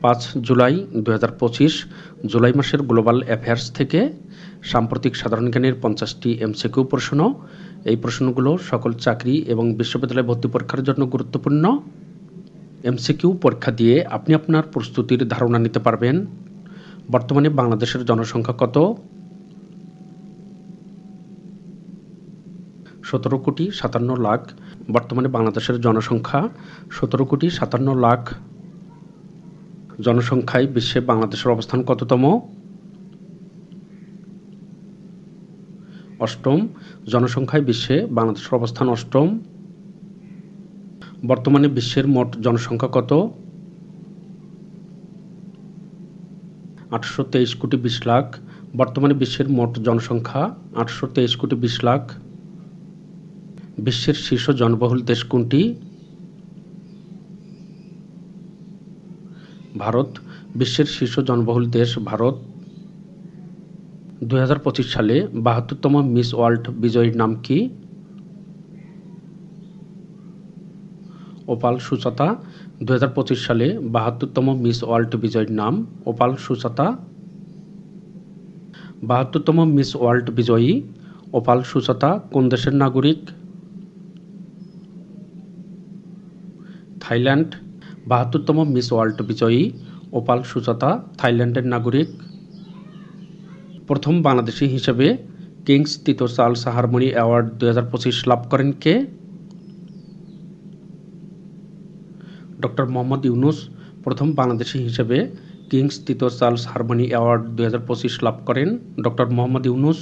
5 জুলাই 2025 জুলাই মাসের global affairs থেকে সাম্প্রতিক সাধারণ জ্ঞানের 50টি এমসিকিউ প্রশ্ন। এই প্রশ্নগুলো সকল চাকরি এবং বিশ্ববিদ্যালয় ভর্তি পরীক্ষার জন্য গুরুত্বপূর্ণ। এমসিকিউ পরীক্ষা দিয়ে আপনি আপনার প্রস্তুতির ধারণা নিতে পারবেন। বর্তমানে বাংলাদেশের জনসংখ্যা কত? 17,57,00,000। বর্তমানে বাংলাদেশের জনসংখ্যা 17,57,00,000। জনসংখ্যায় বিশ্বে বাংলাদেশের অবস্থান কততম? 8ম। জনসংখ্যায় বিশ্বে বাংলাদেশের অবস্থান 8ম। বর্তমানে বিশ্বের মোট জনসংখ্যা কত? 823,20,00,000। বর্তমানে বিশ্বের মোট জনসংখ্যা 823,20,00,000। বিশ্বের শীর্ষ জনবহুল দেশ কোনটি? ভারত। বিশ্বের শীর্ষ জনবহুল দেশ ভারত। 2025 সালে 72তম মিস ওয়ার্ল্ড বিজয়ীর নাম কি? Opal Suchata. 2025 সালে 72তম মিস ওয়ার্ল্ড বিজয়ীর নাম ওপাল সুচাতা। 72তম মিস ওয়ার্ল্ড বিজয়ী ওপাল সুচাতা কোন দেশের নাগরিক? থাইল্যান্ড। 72তম মিস ওয়ার্ল্ড বিজয়ী ওপাল সুচাতা থাইল্যান্ডের নাগরিক। প্রথম বাংলাদেশী হিসেবে কিংস তৃতীয় চার্লস হারমোনি অ্যাওয়ার্ড 2025 লাভ করেন কে? ডক্টর মোহাম্মদ ইউনূস। প্রথম বাংলাদেশী হিসেবে কিংস তৃতীয় চার্লস হারমোনি অ্যাওয়ার্ড 2025 লাভ করেন ডক্টর মোহাম্মদ ইউনূস।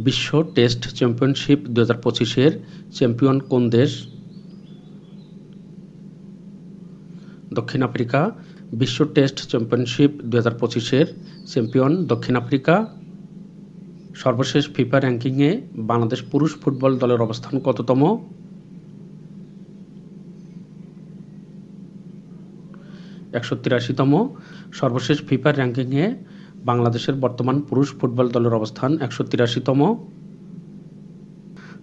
বিশ্ব টেস্ট চ্যাম্পিয়নশিপ 2025-এর চ্যাম্পিয়ন কোন দেশ? দক্ষিণ আফ্রিকা। বিশ্ব টেস্ট চ্যাম্পিয়নশিপ 2025-এর চ্যাম্পিয়ন দক্ষিণ আফ্রিকা। সর্বশেষ ফিফা র্যাঙ্কিংয়ে বাংলাদেশ পুরুষ ফুটবল দলের অবস্থান কততম? 183তম। সর্বশেষ ফিফা র্যাঙ্কিংয়ে বাংলাদেশের বর্তমান পুরুষ ফুটবল দলের অবস্থান 183তম।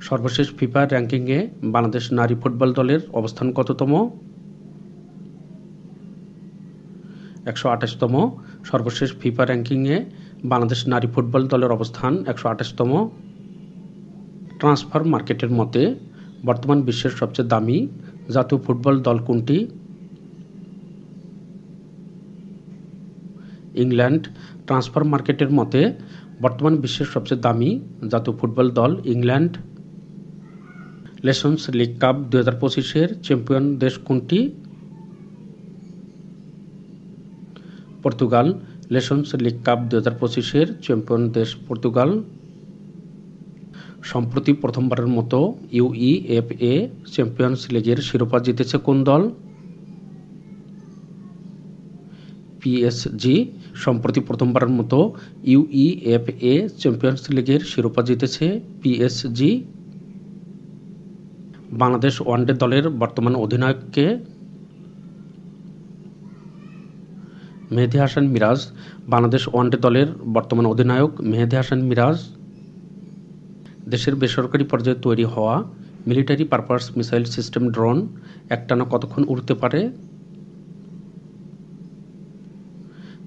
সর্বশেষ ফিফা র্যাঙ্কিংয়ে বাংলাদেশ নারী ফুটবল দলের অবস্থান কততম? 128তম। সর্বশেষ ফিফা র্যাঙ্কিংয়ে বাংলাদেশ নারী ফুটবল দলের অবস্থান 128তম। ট্রান্সফার মার্কেটের মতে বর্তমান বিশ্বের সবচেয়ে দামি জাতীয় ফুটবল দল কোনটি? ইংল্যান্ড। ট্রান্সফার মার্কেটের মতে বর্তমান বিশ্বের সবচেয়ে দামি জাতীয় ফুটবল দল ইংল্যান্ড। নেশনস লীগ কাপ 2025-এর চ্যাম্পিয়ন দেশ কোনটি? পর্তুগাল। নেশনস লীগ কাপ 2025-এর চ্যাম্পিয়ন দেশ পর্তুগাল। সম্প্রতি প্রথমবারের মতো ইউইএফএ চ্যাম্পিয়ন্স লিগের শিরোপা জিতেছে কোন দল? পিএসজি। সম্প্রতি প্রথমবারের মতো ইউইএফএ চ্যাম্পিয়ন্স লিগের শিরোপা জিতেছে পিএসজি। বাংলাদেশ ওয়ানডে দলের বর্তমান অধিনায়ক কে? মেহেদী হাসান মিরাজ। বাংলাদেশ ওয়ানডে দলের বর্তমান অধিনায়ক মেহেদী হাসান মিরাজ। দেশের বেসরকারি পর্যায়ে তৈরি হওয়া military purpose missile system drone একটানা কতক্ষণ উড়তে পারে?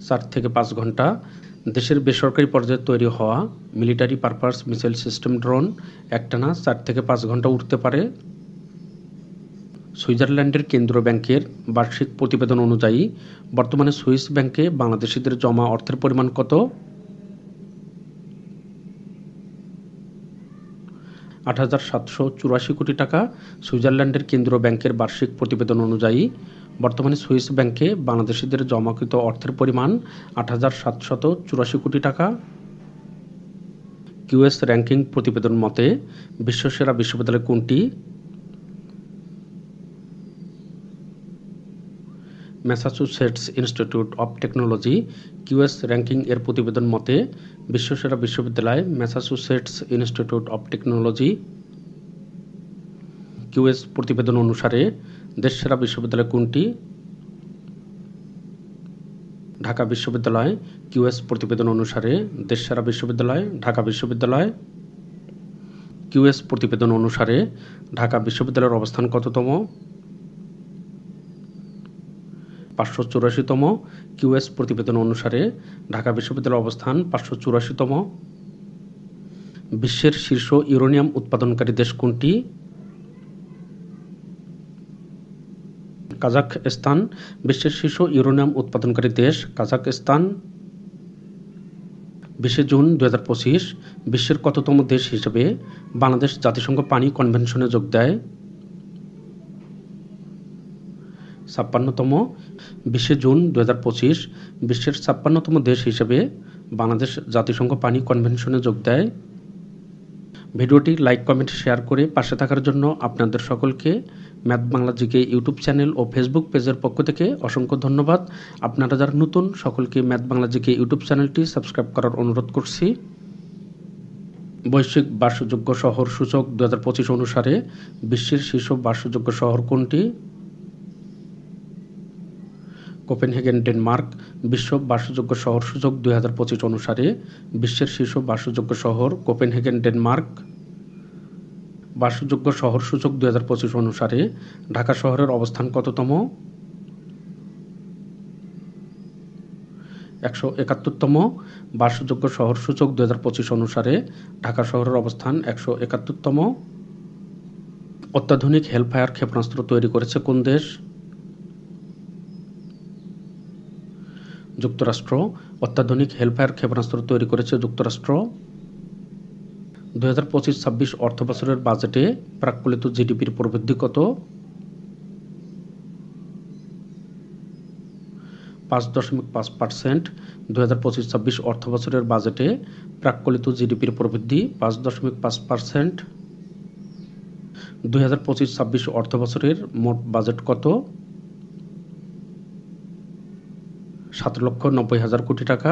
4 থেকে 5 ঘন্টা। দেশের বেসরকারি পর্যায়ে তৈরি হওয়া military purpose missile system drone একটানা 4 থেকে 5 ঘন্টা উড়তে পারে। সুইজারল্যান্ডের কেন্দ্রীয় ব্যাংকের বার্ষিক প্রতিবেদন অনুযায়ী বর্তমানে সুইস ব্যাংকে বাংলাদেশিদের জমা অর্থের পরিমাণ কত? 8,784 কোটি টাকা। সুইজারল্যান্ডের কেন্দ্রীয় ব্যাংকের বার্ষিক প্রতিবেদন অনুযায়ী বর্তমানে সুইস ব্যাংকে বাংলাদেশিদের জমাকৃত অর্থের পরিমাণ 8,784 কোটি টাকা। কিউএস র্যাঙ্কিং প্রতিবেদন মতে বিশ্বসেরা বিশ্ববিদ্যালয় কোনটি? Massachusetts institute of technology. QS ranking এর প্রতিবেদন মতে বিশ্বসেরা বিশ্ববিদ্যালয় Massachusetts institute of technology. QS প্রতিবেদন অনুসারে দেশসেরা বিশ্ববিদ্যালয় কোনটি? ঢাকা বিশ্ববিদ্যালয়। কিউএস প্রতিবেদন অনুসারে দেশসেরা বিশ্ববিদ্যালয় ঢাকা বিশ্ববিদ্যালয়। কিউএস প্রতিবেদন অনুসারে ঢাকা বিশ্ববিদ্যালয়ের অবস্থান কততম? 584তম, কিউএস প্রতিবেদন অনুসারে ঢাকা বিশ্ববিদ্যালয়ের অবস্থান 584তম। বিশ্বের শীর্ষ ইউরেনিয়াম উৎপাদনকারী দেশ কোনটি? কাজাখস্তান। বিশ্বের শীর্ষ ইউরেনিয়াম উৎপাদনকারী দেশ কাজাখস্তান। 20 জুন 2025 বিশ্বের কততম দেশ হিসেবে বাংলাদেশ জাতিসংঘ পানি কনভেনশনে যোগ দেয়? 56তম। 20 জুন 2025 বিশ্বের 56তম দেশ হিসেবে বাংলাদেশ জাতিসংঘ পানি কনভেনশনে যোগ দেয়। ভিডিওটি লাইক, কমেন্ট, শেয়ার করে পাশে থাকার জন্য আপনাদের সকলকে math Bangla GK YouTube channel ও ফেসবুক পেজের পক্ষ থেকে অসংখ্য ধন্যবাদ। আপনারা যারা নতুন সকলকে ম্যাথ বাংলা জিকে ইউটিউব চ্যানেলটি সাবস্ক্রাইব করার অনুরোধ করছি। বৈশ্বিক বাসযোগ্য শহর সূচক 2025 অনুসারে বিশ্বের শীর্ষ বাসযোগ্য শহর কোনটি? Copenhagen, Denmark. বিশ্ব বাসযোগ্য শহর সূচক 2025 অনুসারে বিশ্বের শীর্ষ বাসযোগ্য শহর কোপেনহেগেন, ডেনমার্ক। বাসযোগ্য শহর সূচক 2025 অনুসারে ঢাকা শহরের অবস্থান কততম? 171তম। বাসযোগ্য শহর সূচক 2025 অনুসারে ঢাকা শহরের অবস্থান 171তম। অত্যাধুনিক হেলফায়ার ক্ষেপণাস্ত্র তৈরি করেছে কোন দেশ? যুক্তরাষ্ট্র। অত্যাধুনিক হেলফায়ার ক্ষেপণাস্ত্র তৈরি করেছে যুক্তরাষ্ট্র। 2025-26 অর্থবছরের বাজেটে প্রাক্কলিত জিডিপির প্রবৃদ্ধি কত? 5.5%। 2025-26 অর্থবছরের বাজেটে প্রাক্কলিত জিডিপির প্রবৃদ্ধি 5.5%। 2025-26 অর্থবছরের মোট বাজেট কত? 7,90,000 কোটি টাকা।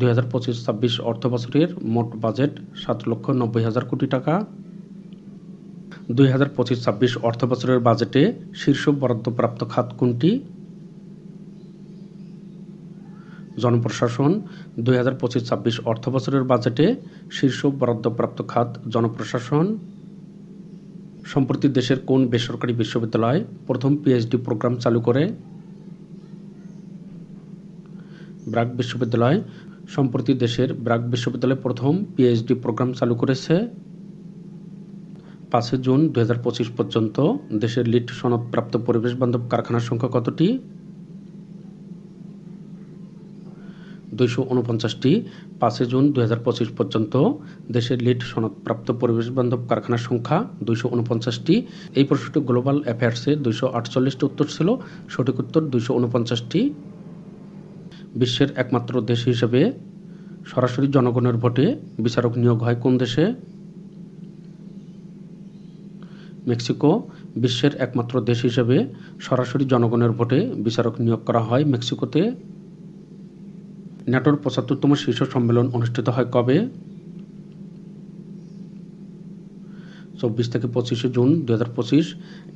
2025-26 অর্থবছরের মোট বাজেট 7,90,000 কোটি টাকা। 2025-26 অর্থবছরের বাজেটে শীর্ষ বরাদ্দপ্রাপ্ত খাত কোনটি? জনপ্রশাসন। 2025-26 অর্থবছরের বাজেটে শীর্ষ বরাদ্দপ্রাপ্ত খাত জনপ্রশাসন। সম্প্রতি দেশের কোন বেসরকারি বিশ্ববিদ্যালয় প্রথম পিএইচডি প্রোগ্রাম চালু করে? ব্র্যাক বিশ্ববিদ্যালয়। সম্প্রতি দেশের ব্র্যাক বিশ্ববিদ্যালয় প্রথম পিএইচডি প্রোগ্রাম চালু করেছে। 5 জুন 2025 পর্যন্ত দেশের লিড সনদপ্রাপ্ত পরিবেশ বান্ধব কারখানার সংখ্যা কতটি? 249টি। 5 জুন 2025 পর্যন্ত দেশের লিড সনদপ্রাপ্ত পরিবেশ বান্ধব কারখানার সংখ্যা 249টি। এই প্রশ্নটি গ্লোবাল অ্যাফেয়ার্সে 248টি উত্তর ছিল। সঠিক উত্তর 249টি। বিশ্বের একমাত্র দেশ হিসেবে সরাসরি জনগণের ভোটে বিচারক নিয়োগ হয় কোন দেশে? মেক্সিকো। বিশ্বের একমাত্র দেশ হিসেবে সরাসরি জনগণের ভোটে বিচারক নিয়োগ করা হয় মেক্সিকোতে। ন্যাটোর 75তম শীর্ষ সম্মেলন অনুষ্ঠিত হয় কবে? 24 থেকে 25 জুন 2025।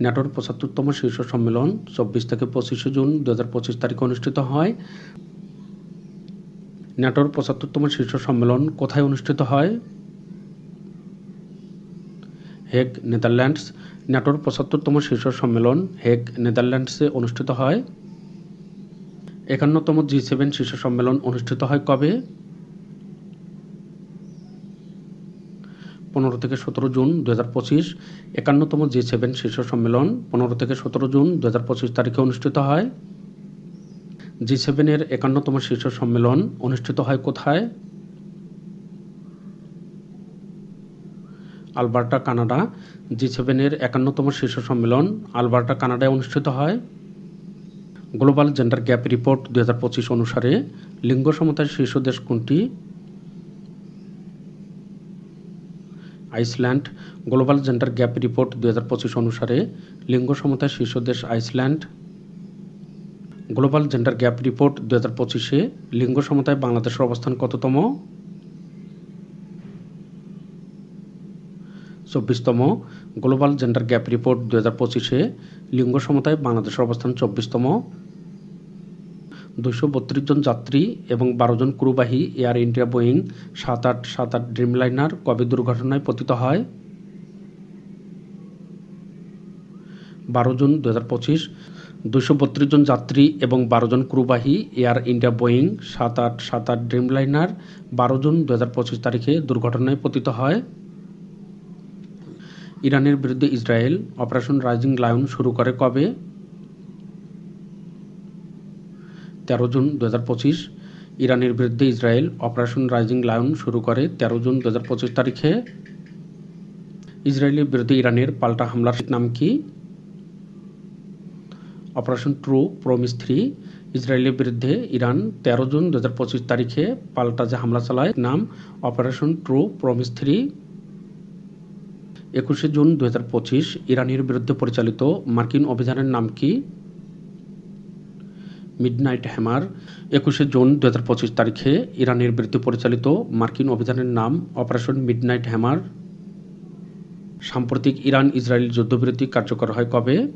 ন্যাটোর 75তম শীর্ষ সম্মেলন 24 থেকে 25 জুন 2025 তারিখে অনুষ্ঠিত হয়। ন্যাটোর 75তম শীর্ষ সম্মেলন কোথায় অনুষ্ঠিত হয়? Hague, Netherlands. ন্যাটোর 75তম শীর্ষ সম্মেলন হেগ, নেদারল্যান্ডসে অনুষ্ঠিত হয়। 51তম G7 শীর্ষ সম্মেলন অনুষ্ঠিত হয় কবে? 15 থেকে 17 জুন 2025। 51তম G7 শীর্ষ সম্মেলন 15 থেকে 17 জুন 2025 তারিখে অনুষ্ঠিত হয়। G7 এর 51তম শীর্ষ সম্মেলন অনুষ্ঠিত হয় কোথায়? Alberta, Canada. G7 এর 51তম শীর্ষ সম্মেলন আলবার্টা, কানাডায় অনুষ্ঠিত হয়। গ্লোবাল জেন্ডার গ্যাপ রিপোর্ট 2025 অনুসারে লিঙ্গ সমতার শীর্ষ দেশ কোনটি? Iceland. Global gender gap report 2025 অনুসারে লিঙ্গ সমতার শীর্ষ দেশ Iceland. Global gender gap report 2025-এ লিঙ্গ সমতায় বাংলাদেশের অবস্থান কততম? 24তম। গ্লোবাল জেন্ডার গ্যাপ রিপোর্ট 2025-এ লিঙ্গ সমতায় বাংলাদেশের অবস্থান 24তম। 232 জন যাত্রী এবং 12 জন ক্রুবাহী এয়ার ইন্ডিয়া বোয়িং 7878 ড্রিমলাইনার কবে দুর্ঘটনায় পতিত হয়? 12 জুন 2025। 232 জন যাত্রী এবং 12 জন ক্রুবাহী Air India Boeing 7878 Dreamliner 12 June 2025 তারিখে দুর্ঘটনায় পতিত হয়। ইরানের বিরুদ্ধে ইসরায়েল অপারেশন রাইজিং লায়ন শুরু করে কবে? 13 জুন 2025। ইরানের বিরুদ্ধে ইসরায়েল অপারেশন রাইজিং লায়ন শুরু করে 13 জুন 2025 তারিখে। ইসরায়েলের বিরুদ্ধে ইরানের পাল্টা হামলার নাম কি? Operation true promise 3। ইসরায়েলের বিরুদ্ধে ইরান 13 জুন 2025 তারিখে পাল্টা যে হামলা চালায় নাম অপারেশন ট্রু প্রমিস 3। 21 জুন 2025 ইরানের বিরুদ্ধে পরিচালিত মার্কিন অভিযানের নাম কি? Midnight hammer. 21 জুন 2025 তারিখে ইরানের বিরুদ্ধে পরিচালিত মার্কিন অভিযানের নাম অপারেশন মিডনাইট হ্যামার। সাম্প্রতিক ইরান ইসরায়েল যুদ্ধবিরতি কার্যকর হয় কবে?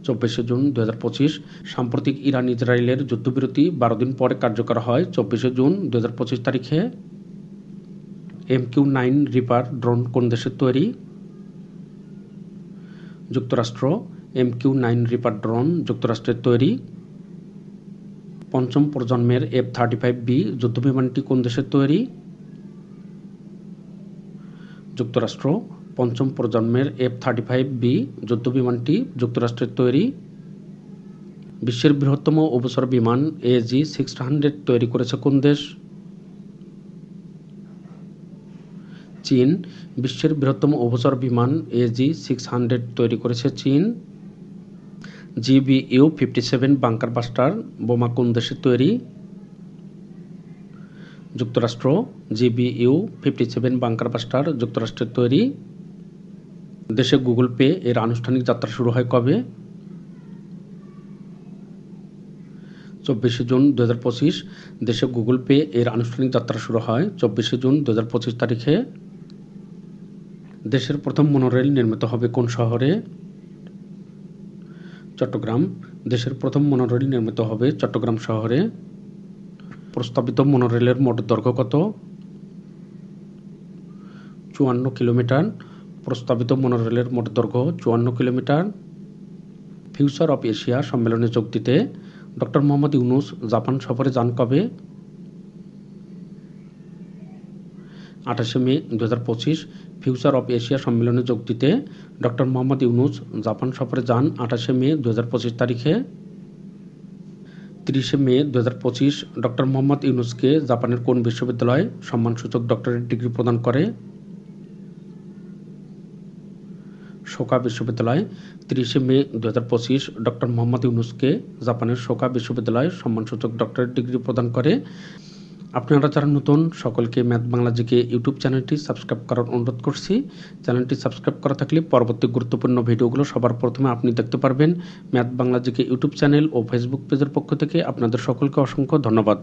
24 জুন 2025। সাম্প্রতিক ইরান ইসরায়েলের যুদ্ধবিরতি 12 দিন পরে কার্যকর হয় 24 জুন 2025 তারিখে। MQ-9 রিপার ড্রোন কোন দেশের তৈরি? যুক্তরাষ্ট্র। MQ-9 রিপার ড্রোন যুক্তরাষ্ট্রের তৈরি। পঞ্চম প্রজন্মের F-35B যুদ্ধবিমানটি কোন দেশের তৈরি? যুক্তরাষ্ট্র। পঞ্চম প্রজন্মের F-35B যুদ্ধবিমানটি যুক্তরাষ্ট্রের তৈরি। বিশ্বের বৃহত্তম অবসর বিমান AG-600 তৈরি করেছে কোন দেশ? চীন। বিশ্বের বৃহত্তম অবসর বিমান AG-600 তৈরি করেছে চীন। GBU-57 বাংকার বাস্টার বোমা কোন দেশের তৈরি? যুক্তরাষ্ট্র। GBU-57 বাংকার বাস্টার যুক্তরাষ্ট্রের তৈরি। দেশে গুগল পে এর আনুষ্ঠানিক যাত্রা শুরু হয় কবে? 24 জুন 2025। দেশে গুগল পে এর আনুষ্ঠানিক যাত্রা শুরু হয় 24 জুন 2025 তারিখে। দেশের প্রথম মনোরেল নির্মিত হবে কোন শহরে? চট্টগ্রাম। দেশের প্রথম মনোরেল নির্মিত হবে চট্টগ্রাম শহরে। প্রস্তাবিত মনোরেলের মোট দৈর্ঘ্য কত? 54 কিলোমিটার। প্রস্তাবিত মনোরেলের মোট দৈর্ঘ্য 54 কিলোমিটার। ফিউচার অফ এশিয়া সম্মেলনে যোগ দিতে ডক্টর মোহাম্মদ ইউনূস জাপান সফরে যান কবে? 28 মে 2025। ফিউচার অফ এশিয়া সম্মেলনে যোগ দিতে ডক্টর মোহাম্মদ ইউনূস জাপান সফরে যান 28 মে 2025 তারিখে। 30 মে 2025 ডক্টর মোহাম্মদ ইউনূসকে জাপানের কোন বিশ্ববিদ্যালয় সম্মানসূচক ডক্টরেট ডিগ্রি প্রদান করে? সোকা বিশ্ববিদ্যালয়। 30 মে 2025 ডক্টর মোহাম্মদ ইউনূসকে জাপানের সোকা বিশ্ববিদ্যালয় সম্মানসূচক ডক্টরেট ডিগ্রি প্রদান করে। আপনারা যারা নতুন সকলকে ম্যাথ বাংলা জিকে ইউটিউব চ্যানেলটি সাবস্ক্রাইব করার অনুরোধ করছি। চ্যানেলটি সাবস্ক্রাইব করা থাকলে পরবর্তী গুরুত্বপূর্ণ ভিডিওগুলো সবার প্রথমে আপনি দেখতে পারবেন। Math Bangla GK YouTube channel ও ফেসবুক পেজের পক্ষ থেকে আপনাদের সকলকে অসংখ্য ধন্যবাদ।